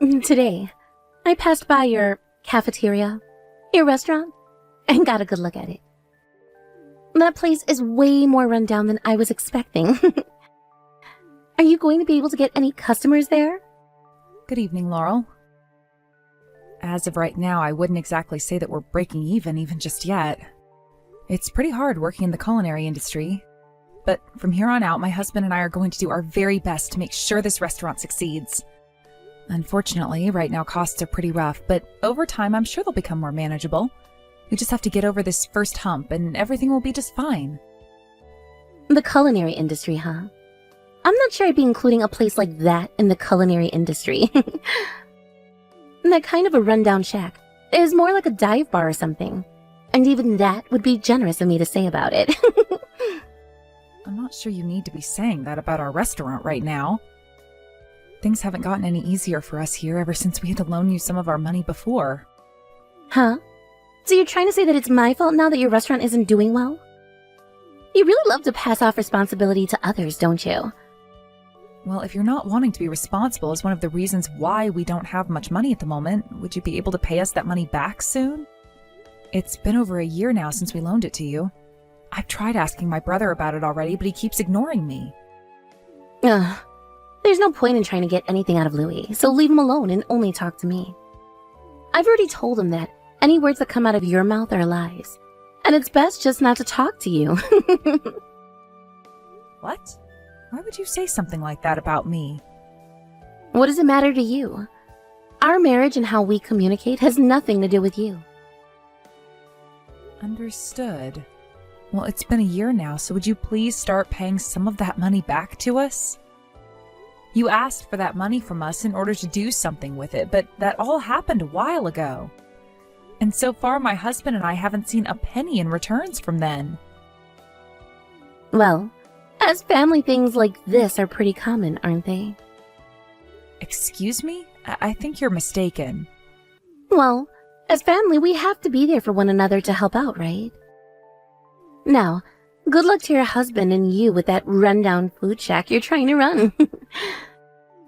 Today, I passed by your cafeteria, your restaurant, and got a good look at it. That place is way more run down than I was expecting. Are you going to be able to get any customers there? Good evening, Laurel. As of right now, I wouldn't exactly say that we're breaking even just yet. It's pretty hard working in the culinary industry. But from here on out, my husband and I are going to do our very best to make sure this restaurant succeeds. Unfortunately, right now costs are pretty rough, but over time I'm sure they'll become more manageable. We just have to get over this first hump and everything will be just fine. The culinary industry, huh? I'm not sure I'd be including a place like that in the culinary industry. That kind of a rundown shack is more like a dive bar or something. And even that would be generous of me to say about it. I'm not sure you need to be saying that about our restaurant right now. Things haven't gotten any easier for us here ever since we had to loan you some of our money before. Huh? So you're trying to say that it's my fault now that your restaurant isn't doing well? You really love to pass off responsibility to others, don't you? Well, if you're not wanting to be responsible as one of the reasons why we don't have much money at the moment, would you be able to pay us that money back soon? It's been over a year now since we loaned it to you. I've tried asking my brother about it already, but he keeps ignoring me. Ugh. There's no point in trying to get anything out of Louis, so leave him alone and only talk to me. I've already told him that any words that come out of your mouth are lies, and it's best just not to talk to you. What? Why would you say something like that about me? What does it matter to you? Our marriage and how we communicate has nothing to do with you. Understood. Well, it's been a year now, so would you please start paying some of that money back to us? You asked for that money from us in order to do something with it, but that all happened a while ago. And so far, my husband and I haven't seen a penny in returns from then. Well, as family things like this are pretty common, aren't they? Excuse me? I think you're mistaken. Well, as family, we have to be there for one another to help out, right? Now, good luck to your husband and you with that rundown food shack you're trying to run.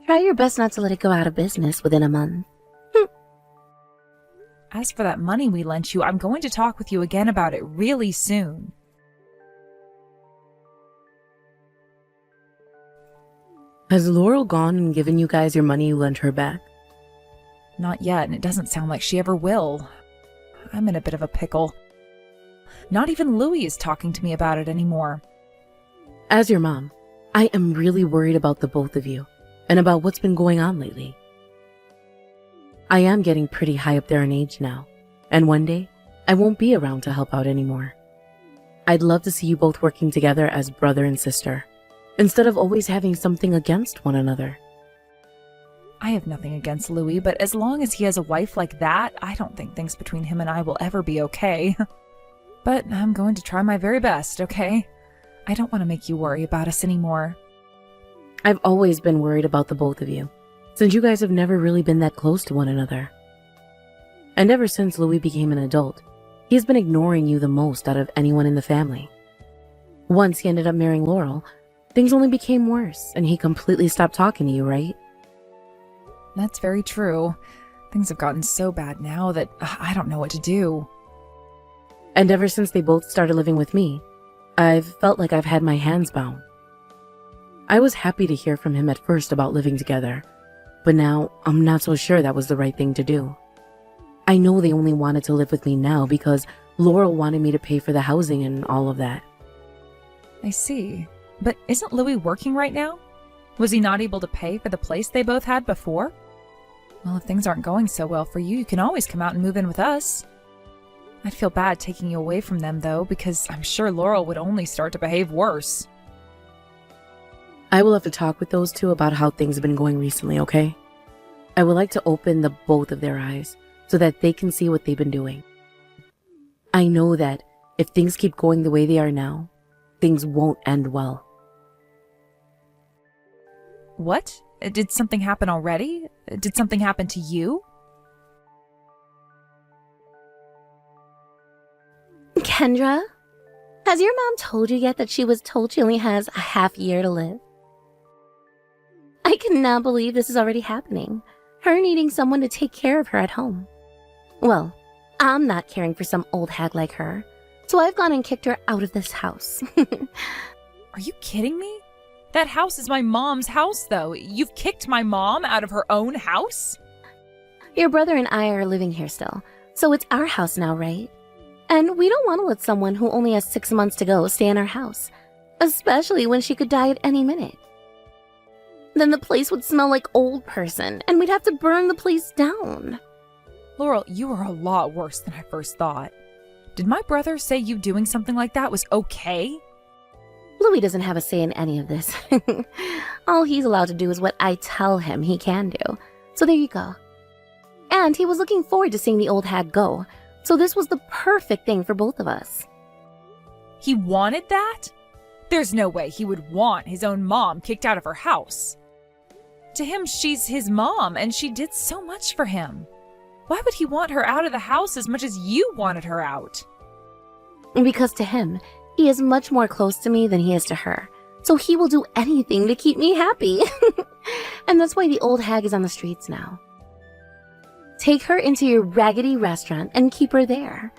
Try your best not to let it go out of business within a month. As for that money we lent you, I'm going to talk with you again about it really soon. Has Laurel gone and given you guys your money you lent her back? Not yet, and it doesn't sound like she ever will. I'm in a bit of a pickle. Not even Louis is talking to me about it anymore. As your mom, I am really worried about the both of you and about what's been going on lately. I am getting pretty high up there in age now, and one day I won't be around to help out anymore. I'd love to see you both working together as brother and sister, instead of always having something against one another. I have nothing against Louis, but as long as he has a wife like that, I don't think things between him and I will ever be okay. But I'm going to try my very best, okay? I don't want to make you worry about us anymore. I've always been worried about the both of you, since you guys have never really been that close to one another. And ever since Louis became an adult, he's been ignoring you the most out of anyone in the family. Once he ended up marrying Laurel, things only became worse, and he completely stopped talking to you, right? That's very true. Things have gotten so bad now that I don't know what to do. And ever since they both started living with me, I've felt like I've had my hands bound. I was happy to hear from him at first about living together, but now I'm not so sure that was the right thing to do. I know they only wanted to live with me now because Laurel wanted me to pay for the housing and all of that. I see. But isn't Louis working right now? Was he not able to pay for the place they both had before? Well, if things aren't going so well for you, you can always come out and move in with us. I'd feel bad taking you away from them, though, because I'm sure Laurel would only start to behave worse. I will have to talk with those two about how things have been going recently, okay? I would like to open the both of their eyes so that they can see what they've been doing. I know that if things keep going the way they are now, things won't end well. What? Did something happen already? Did something happen to you? Kendra, has your mom told you yet that she was told she only has a half year to live? I cannot believe this is already happening. Her needing someone to take care of her at home. Well, I'm not caring for some old hag like her, so I've gone and kicked her out of this house. Are you kidding me? That house is my mom's house, though. You've kicked my mom out of her own house? Your brother and I are living here still, so it's our house now, right? And we don't want to let someone who only has 6 months to go stay in our house, especially when she could die at any minute. Then the place would smell like old person, and we'd have to burn the place down. Laurel, you are a lot worse than I first thought. Did my brother say you doing something like that was okay? Louis doesn't have a say in any of this. All he's allowed to do is what I tell him he can do. So there you go. And he was looking forward to seeing the old hag go, so this was the perfect thing for both of us. He wanted that? There's no way he would want his own mom kicked out of her house. To him, she's his mom, and she did so much for him. Why would he want her out of the house as much as you wanted her out? Because to him, he is much more close to me than he is to her, so he will do anything to keep me happy. And that's why the old hag is on the streets now. Take her into your raggedy restaurant and keep her there.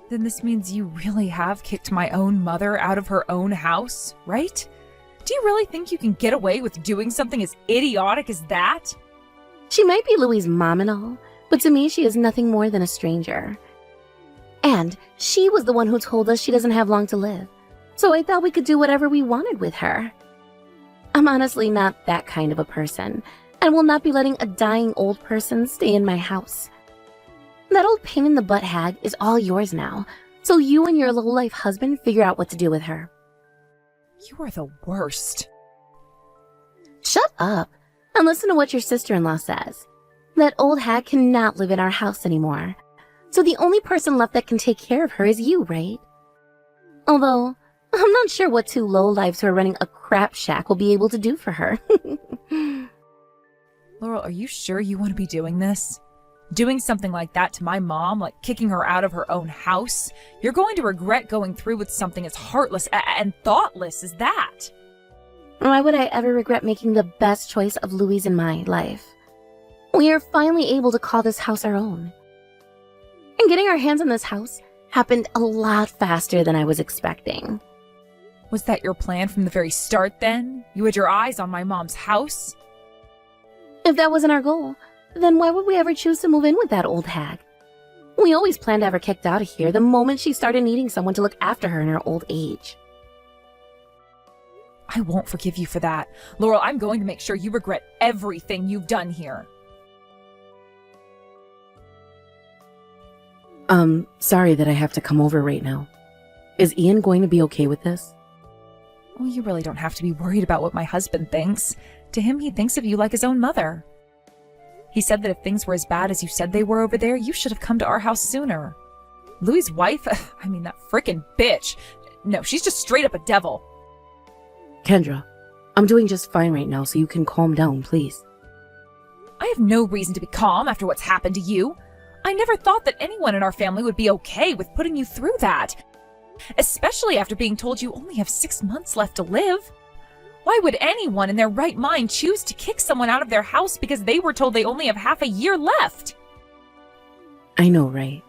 Then this means you really have kicked my own mother out of her own house, right? Do you really think you can get away with doing something as idiotic as that? She might be Louis's mom and all, but to me she is nothing more than a stranger. And she was the one who told us she doesn't have long to live, so I thought we could do whatever we wanted with her. I'm honestly not that kind of a person, and will not be letting a dying old person stay in my house. That old pain-in-the-butt hag is all yours now, so you and your low-life husband figure out what to do with her. You are the worst. Shut up, and listen to what your sister-in-law says. That old hag cannot live in our house anymore, so the only person left that can take care of her is you, right? Although, I'm not sure what two lowlifes who are running a crap shack will be able to do for her. Laurel, are you sure you want to be doing this? Doing something like that to my mom, like kicking her out of her own house? You're going to regret going through with something as heartless and thoughtless as that. Why would I ever regret making the best choice of Louis in my life? We are finally able to call this house our own. And getting our hands on this house happened a lot faster than I was expecting. Was that your plan from the very start then? You had your eyes on my mom's house? If that wasn't our goal, then why would we ever choose to move in with that old hag? We always planned to have her kicked out of here the moment she started needing someone to look after her in her old age. I won't forgive you for that. Laurel, I'm going to make sure you regret everything you've done here. Sorry that I have to come over right now. Is Ian going to be okay with this? Well, you really don't have to be worried about what my husband thinks. To him, he thinks of you like his own mother. He said that if things were as bad as you said they were over there, you should have come to our house sooner. Louis's wife? I mean, that frickin' bitch. No, she's just straight up a devil. Kendra, I'm doing just fine right now, so you can calm down, please. I have no reason to be calm after what's happened to you. I never thought that anyone in our family would be okay with putting you through that. Especially after being told you only have 6 months left to live. Why would anyone in their right mind choose to kick someone out of their house because they were told they only have half a year left? I know, right?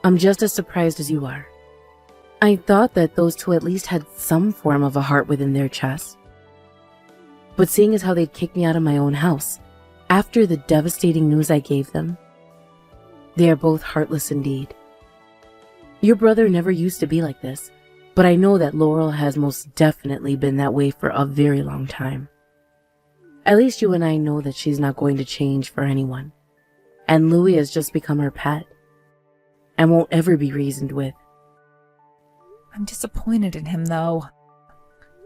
I'm just as surprised as you are. I thought that those two at least had some form of a heart within their chest. But seeing as how they'd kicked me out of my own house, after the devastating news I gave them, they are both heartless indeed. Your brother never used to be like this, but I know that Laurel has most definitely been that way for a very long time. At least you and I know that she's not going to change for anyone. And Louis has just become her pet, and won't ever be reasoned with. I'm disappointed in him, though.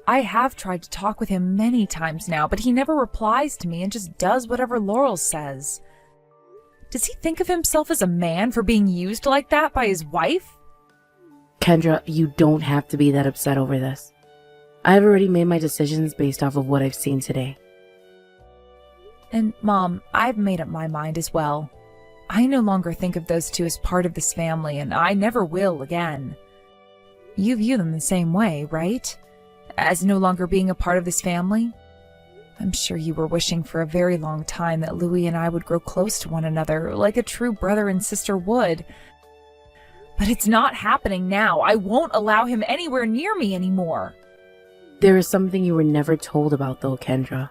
I have tried to talk with him many times now, but he never replies to me and just does whatever Laurel says. Does he think of himself as a man for being used like that by his wife? Kendra, you don't have to be that upset over this. I've already made my decisions based off of what I've seen today. And, Mom, I've made up my mind as well. I no longer think of those two as part of this family, and I never will again. You view them the same way, right? As no longer being a part of this family? I'm sure you were wishing for a very long time that Louis and I would grow close to one another, like a true brother and sister would. But it's not happening now. I won't allow him anywhere near me anymore. There is something you were never told about, though, Kendra.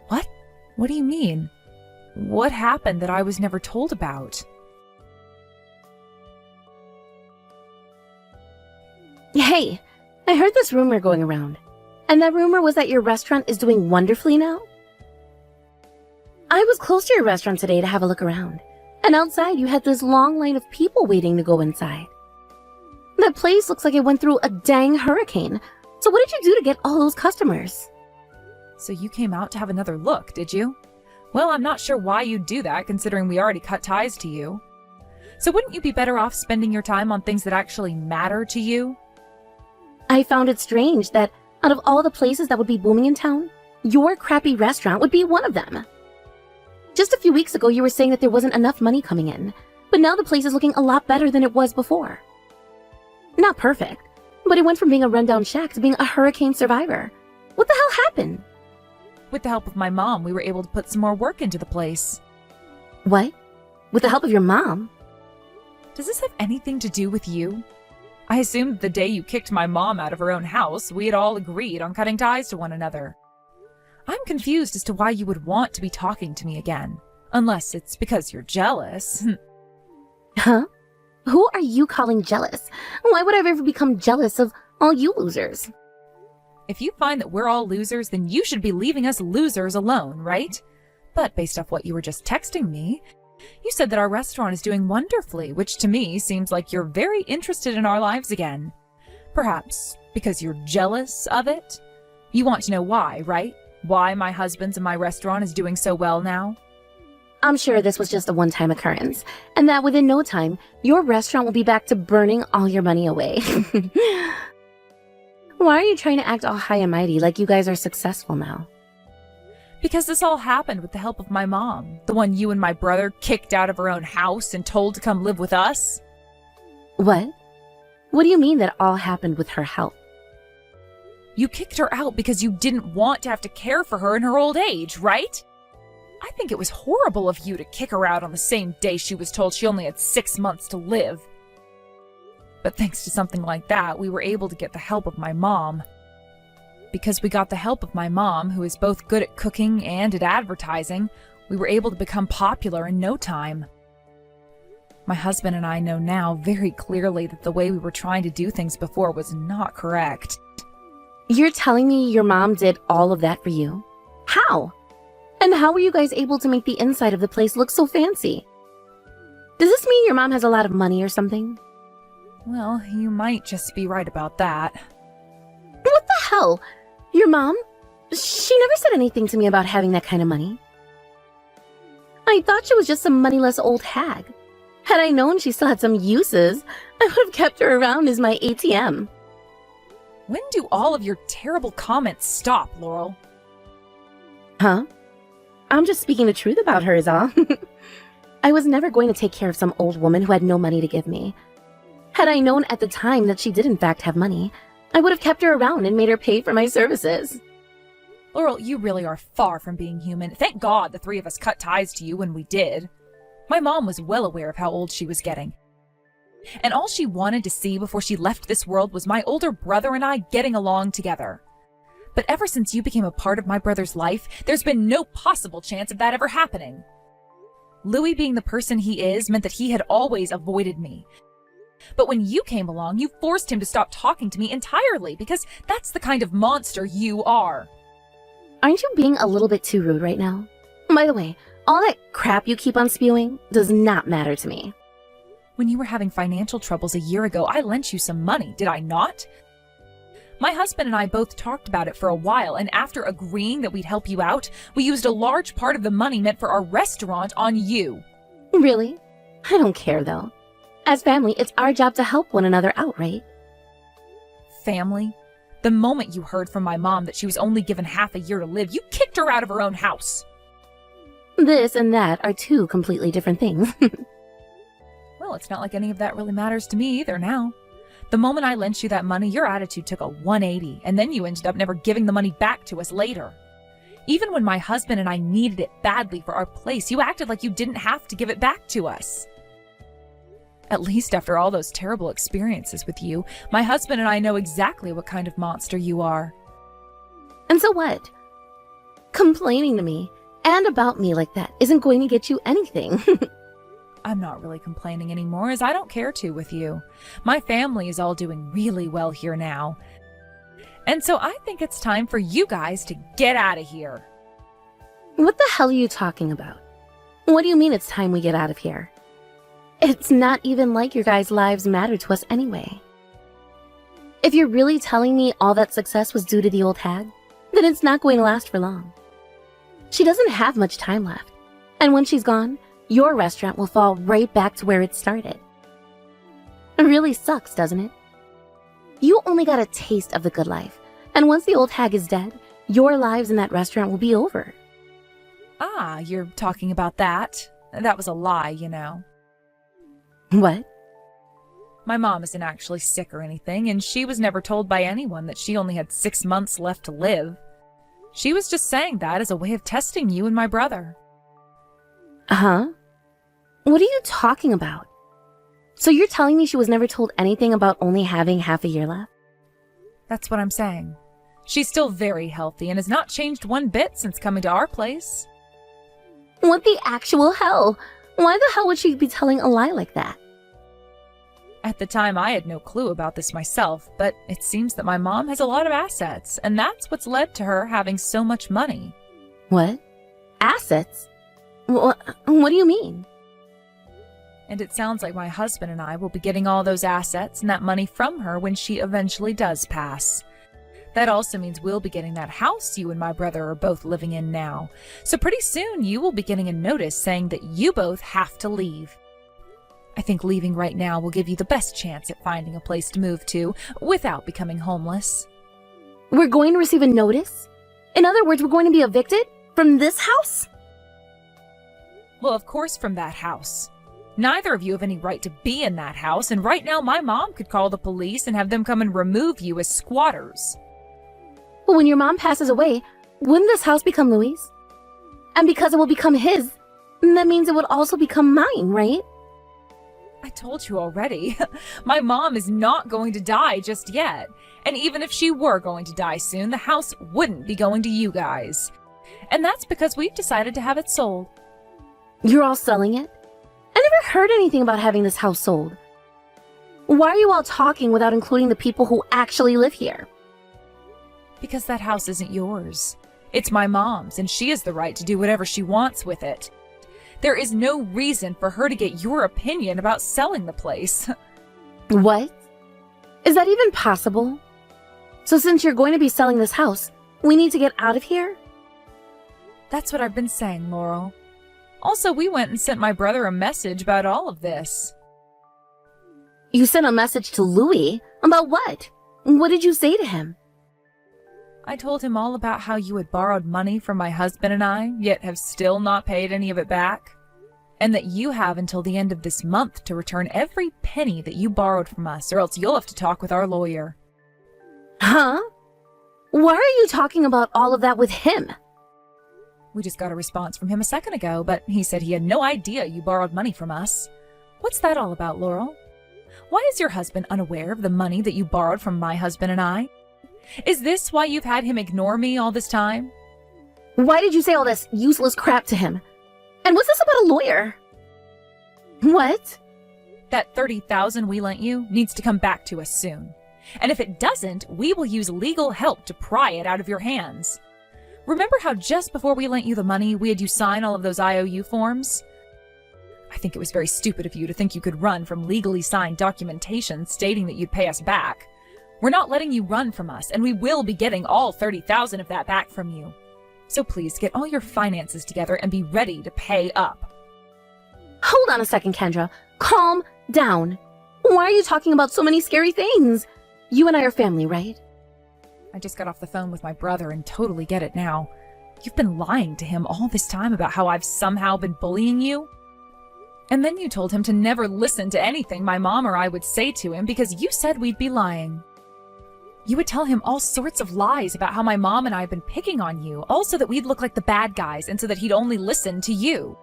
What? What do you mean? What happened that I was never told about? Hey, I heard this rumor going around. And that rumor was that your restaurant is doing wonderfully now? I was close to your restaurant today to have a look around. And outside you had this long line of people waiting to go inside. That place looks like it went through a dang hurricane. So what did you do to get all those customers? So you came out to have another look, did you? Well, I'm not sure why you'd do that, considering we already cut ties to you. So wouldn't you be better off spending your time on things that actually matter to you? I found it strange that out of all the places that would be booming in town, your crappy restaurant would be one of them. Just a few weeks ago, you were saying that there wasn't enough money coming in, but now the place is looking a lot better than it was before. Not perfect, but it went from being a rundown shack to being a hurricane survivor. What the hell happened? With the help of my mom, we were able to put some more work into the place. What? With the help of your mom? Does this have anything to do with you? I assumed the day you kicked my mom out of her own house, we had all agreed on cutting ties to one another. I'm confused as to why you would want to be talking to me again. Unless it's because you're jealous. Huh? Who are you calling jealous? Why would I ever become jealous of all you losers? If you find that we're all losers, then you should be leaving us losers alone, right? But based off what you were just texting me, you said that our restaurant is doing wonderfully, which to me seems like you're very interested in our lives again. Perhaps because you're jealous of it? You want to know why, right? Why my husband's and my restaurant is doing so well now? I'm sure this was just a one-time occurrence, and that within no time, your restaurant will be back to burning all your money away. Why are you trying to act all high and mighty like you guys are successful now? Because this all happened with the help of my mom, the one you and my brother kicked out of her own house and told to come live with us. What? What do you mean that all happened with her help? You kicked her out because you didn't want to have to care for her in her old age, right? I think it was horrible of you to kick her out on the same day she was told she only had 6 months to live. But thanks to something like that, we were able to get the help of my mom. Because we got the help of my mom, who is both good at cooking and at advertising, we were able to become popular in no time. My husband and I know now very clearly that the way we were trying to do things before was not correct. You're telling me your mom did all of that for you? How? And how were you guys able to make the inside of the place look so fancy? Does this mean your mom has a lot of money or something? Well, you might just be right about that. What the hell? Your mom? She never said anything to me about having that kind of money. I thought she was just some moneyless old hag. Had I known she still had some uses, I would have kept her around as my ATM. When do all of your terrible comments stop, Laurel? Huh? I'm just speaking the truth about her is all. I was never going to take care of some old woman who had no money to give me. Had I known at the time that she did in fact have money, I would have kept her around and made her pay for my services. Laurel, you really are far from being human. Thank God the three of us cut ties to you when we did. My mom was well aware of how old she was getting. And all she wanted to see before she left this world was my older brother and I getting along together. But ever since you became a part of my brother's life, there's been no possible chance of that ever happening. Louis being the person he is meant that he had always avoided me. But when you came along, you forced him to stop talking to me entirely because that's the kind of monster you are. Aren't you being a little bit too rude right now? By the way, all that crap you keep on spewing does not matter to me. When you were having financial troubles a year ago, I lent you some money, did I not? My husband and I both talked about it for a while, and after agreeing that we'd help you out, we used a large part of the money meant for our restaurant on you. Really? I don't care, though. As family, it's our job to help one another out, right? Family? The moment you heard from my mom that she was only given half a year to live, you kicked her out of her own house. This and that are two completely different things. Well, it's not like any of that really matters to me either now. The moment I lent you that money, your attitude took a 180, and then you ended up never giving the money back to us later. Even when my husband and I needed it badly for our place, you acted like you didn't have to give it back to us. At least after all those terrible experiences with you, my husband and I know exactly what kind of monster you are. And so what? Complaining to me and about me like that isn't going to get you anything. I'm not really complaining anymore, as I don't care to with you. My family is all doing really well here now. And so I think it's time for you guys to get out of here. What the hell are you talking about? What do you mean it's time we get out of here? It's not even like your guys' lives matter to us anyway. If you're really telling me all that success was due to the old hag, then it's not going to last for long. She doesn't have much time left, and when she's gone, your restaurant will fall right back to where it started. It really sucks, doesn't it? You only got a taste of the good life, and once the old hag is dead, your lives in that restaurant will be over. Ah, you're talking about that. That was a lie, you know. What? My mom isn't actually sick or anything, and she was never told by anyone that she only had 6 months left to live. She was just saying that as a way of testing you and my brother. Huh? What are you talking about? So you're telling me she was never told anything about only having half a year left? That's what I'm saying. She's still very healthy and has not changed one bit since coming to our place. What the actual hell? Why the hell would she be telling a lie like that? At the time, I had no clue about this myself, but it seems that my mom has a lot of assets, and that's what's led to her having so much money. What? Assets? What do you mean? And it sounds like my husband and I will be getting all those assets and that money from her when she eventually does pass. That also means we'll be getting that house you and my brother are both living in now. So pretty soon you will be getting a notice saying that you both have to leave. I think leaving right now will give you the best chance at finding a place to move to without becoming homeless. We're going to receive a notice? In other words, we're going to be evicted from this house? Well, of course from that house. Neither of you have any right to be in that house, and right now my mom could call the police and have them come and remove you as squatters. But when your mom passes away, wouldn't this house become Louis'? And because it will become his, that means it would also become mine, right? I told you already. My mom is not going to die just yet. And even if she were going to die soon, the house wouldn't be going to you guys. And that's because we've decided to have it sold. You're all selling it? I never heard anything about having this house sold. Why are you all talking without including the people who actually live here? Because that house isn't yours. It's my mom's, and she has the right to do whatever she wants with it. There is no reason for her to get your opinion about selling the place. What? Is that even possible? So since you're going to be selling this house, we need to get out of here? That's what I've been saying, Laurel. Also, we went and sent my brother a message about all of this. You sent a message to Louis? About what? What did you say to him? I told him all about how you had borrowed money from my husband and I, yet have still not paid any of it back. And that you have until the end of this month to return every penny that you borrowed from us, or else you'll have to talk with our lawyer. Huh? Why are you talking about all of that with him? We just got a response from him a second ago, but he said he had no idea you borrowed money from us. What's that all about, Laurel? Why is your husband unaware of the money that you borrowed from my husband and I? Is this why you've had him ignore me all this time? Why did you say all this useless crap to him? And what's this about a lawyer? What? That $30,000 we lent you needs to come back to us soon. And if it doesn't, we will use legal help to pry it out of your hands. Remember how just before we lent you the money, we had you sign all of those IOU forms? I think it was very stupid of you to think you could run from legally signed documentation stating that you'd pay us back. We're not letting you run from us, and we will be getting all $30,000 of that back from you. So please get all your finances together and be ready to pay up. Hold on a second, Kendra. Calm down. Why are you talking about so many scary things? You and I are family, right? I just got off the phone with my brother and totally get it now. You've been lying to him all this time about how I've somehow been bullying you? And then you told him to never listen to anything my mom or I would say to him because you said we'd be lying. You would tell him all sorts of lies about how my mom and I have been picking on you, all so that we'd look like the bad guys and so that he'd only listen to you.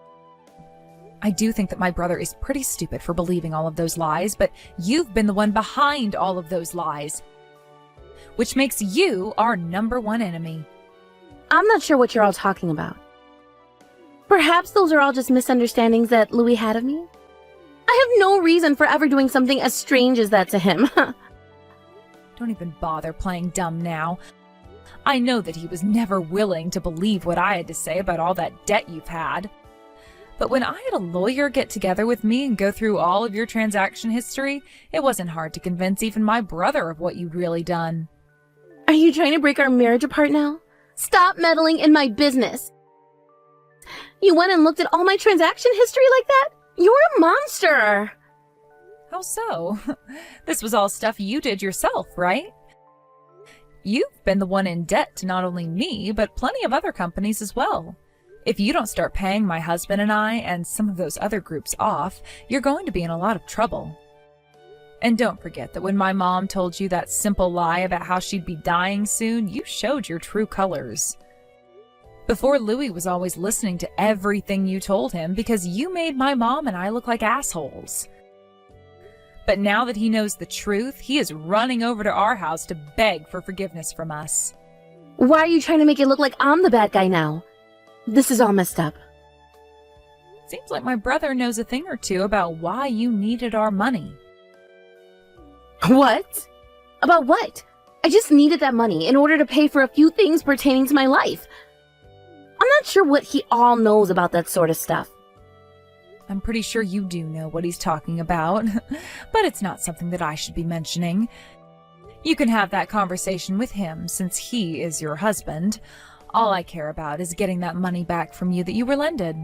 I do think that my brother is pretty stupid for believing all of those lies, but you've been the one behind all of those lies, which makes you our #1 enemy. I'm not sure what you're all talking about. Perhaps those are all just misunderstandings that Louis had of me. I have no reason for ever doing something as strange as that to him. Don't even bother playing dumb now. I know that he was never willing to believe what I had to say about all that debt you've had. But when I had a lawyer get together with me and go through all of your transaction history, it wasn't hard to convince even my brother of what you'd really done. Are you trying to break our marriage apart now? Stop meddling in my business. You went and looked at all my transaction history like that? You're a monster. How so? This was all stuff you did yourself, right? You've been the one in debt to not only me, but plenty of other companies as well. If you don't start paying my husband and I and some of those other groups off, you're going to be in a lot of trouble. And don't forget that when my mom told you that simple lie about how she'd be dying soon, you showed your true colors. Before, Louis was always listening to everything you told him because you made my mom and I look like assholes. But now that he knows the truth, he is running over to our house to beg for forgiveness from us. Why are you trying to make it look like I'm the bad guy now? This is all messed up. Seems like my brother knows a thing or two about why you needed our money. What? About what? I just needed that money in order to pay for a few things pertaining to my life. I'm not sure what he all knows about that sort of stuff. I'm pretty sure you do know what he's talking about, but it's not something that I should be mentioning. You can have that conversation with him since he is your husband. All I care about is getting that money back from you that you were lended.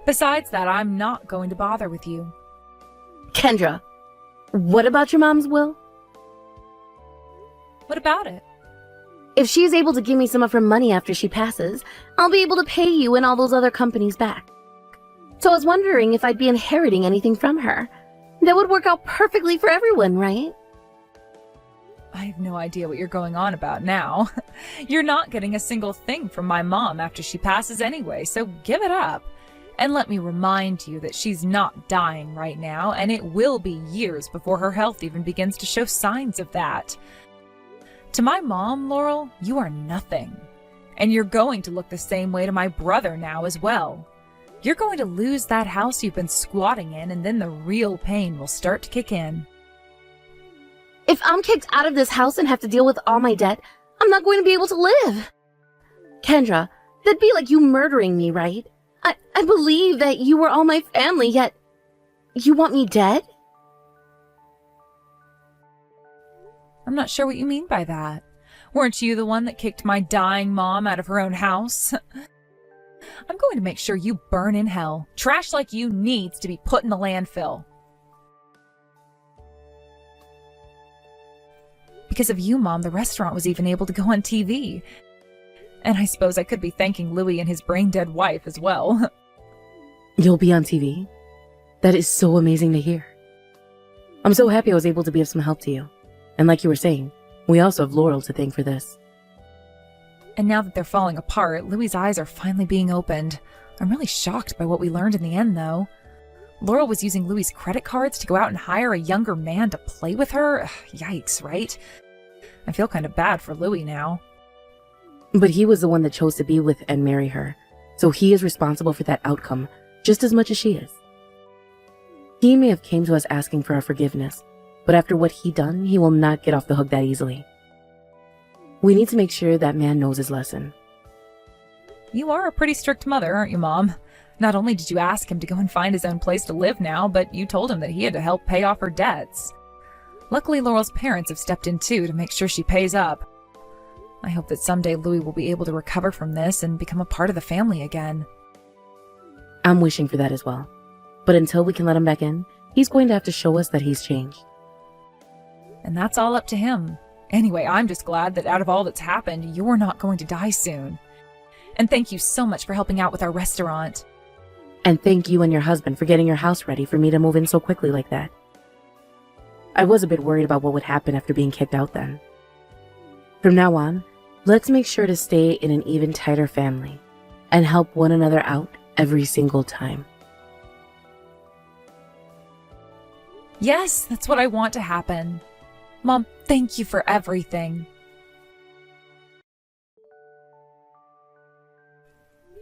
Besides that, I'm not going to bother with you. Kendra, what about your mom's will? What about it? If she's able to give me some of her money after she passes, I'll be able to pay you and all those other companies back. So I was wondering if I'd be inheriting anything from her. That would work out perfectly for everyone, right? I have no idea what you're going on about now. You're not getting a single thing from my mom after she passes anyway, so give it up. And let me remind you that she's not dying right now, and it will be years before her health even begins to show signs of that. To my mom, Laurel, you are nothing. And you're going to look the same way to my brother now as well. You're going to lose that house you've been squatting in, and then the real pain will start to kick in. If I'm kicked out of this house and have to deal with all my debt, I'm not going to be able to live. Kendra, that'd be like you murdering me, right? I believe that you were all my family, yet you want me dead? I'm not sure what you mean by that. Weren't you the one that kicked my dying mom out of her own house? I'm going to make sure you burn in hell. Trash like you needs to be put in the landfill. Because of you, Mom, the restaurant was even able to go on TV. And I suppose I could be thanking Louis and his brain-dead wife as well. You'll be on TV? That is so amazing to hear. I'm so happy I was able to be of some help to you. And like you were saying, we also have Laurel to thank for this. And now that they're falling apart, Louis's eyes are finally being opened. I'm really shocked by what we learned in the end, though. Laurel was using Louis's credit cards to go out and hire a younger man to play with her? Ugh, yikes, right? I feel kind of bad for Louis now. But he was the one that chose to be with and marry her, so he is responsible for that outcome just as much as she is. He may have came to us asking for our forgiveness, but after what he done, he will not get off the hook that easily. We need to make sure that man knows his lesson. You are a pretty strict mother, aren't you, Mom? Not only did you ask him to go and find his own place to live now, but you told him that he had to help pay off her debts. Luckily, Laurel's parents have stepped in too to make sure she pays up. I hope that someday Louis will be able to recover from this and become a part of the family again. I'm wishing for that as well. But until we can let him back in, he's going to have to show us that he's changed. And that's all up to him. Anyway, I'm just glad that out of all that's happened, you're not going to die soon. And thank you so much for helping out with our restaurant. And thank you and your husband for getting your house ready for me to move in so quickly like that. I was a bit worried about what would happen after being kicked out then. From now on, let's make sure to stay in an even tighter family and help one another out every single time. Yes, that's what I want to happen. Mom, thank you for everything.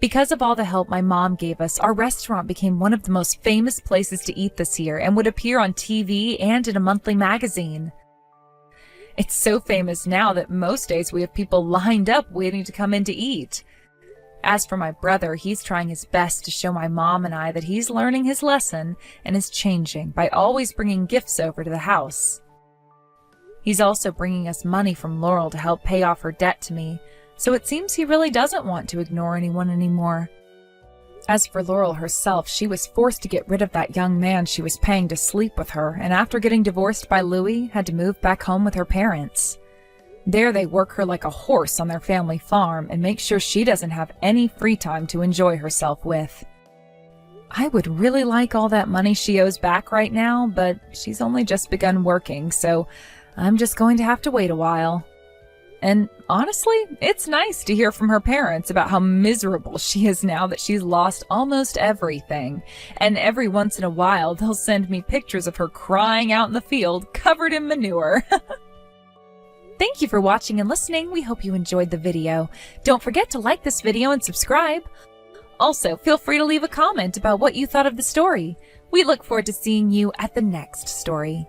Because of all the help my mom gave us, our restaurant became one of the most famous places to eat this year and would appear on TV and in a monthly magazine. It's so famous now that most days we have people lined up waiting to come in to eat. As for my brother, he's trying his best to show my mom and I that he's learning his lesson and is changing by always bringing gifts over to the house. He's also bringing us money from Laurel to help pay off her debt to me, so it seems he really doesn't want to ignore anyone anymore. As for Laurel herself, she was forced to get rid of that young man she was paying to sleep with her, and after getting divorced by Louis, had to move back home with her parents. There they work her like a horse on their family farm and make sure she doesn't have any free time to enjoy herself with. I would really like all that money she owes back right now, but she's only just begun working, so I'm just going to have to wait a while. And honestly, it's nice to hear from her parents about how miserable she is now that she's lost almost everything. And every once in a while, they'll send me pictures of her crying out in the field, covered in manure. Thank you for watching and listening. We hope you enjoyed the video. Don't forget to like this video and subscribe. Also, feel free to leave a comment about what you thought of the story. We look forward to seeing you at the next story.